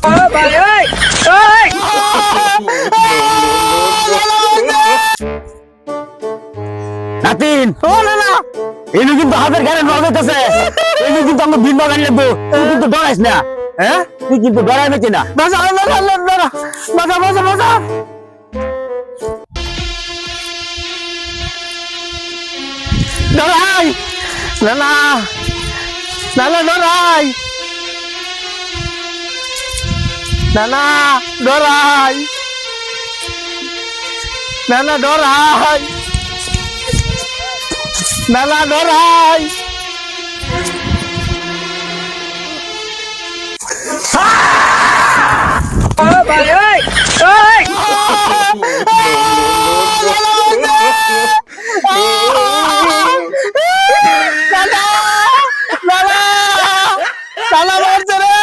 ও ভাই ওই ওই নাতিন ও না না এনু কিন্তু হাতের গানে নড়াইতেছে এনু কিন্তু আমরা বিন বাগান লাগবো তুই কিন্তু ডরাইস না হ্যাঁ তুই কিন্তু ডরাইবে কিনা বাজা বাজা বাজা বাজা ডরাই না না না না ডরাই না না ডরাই না না ডরাই না না ডরাই ও ভাই ওই ওই লালা লালা লালা মারছে রে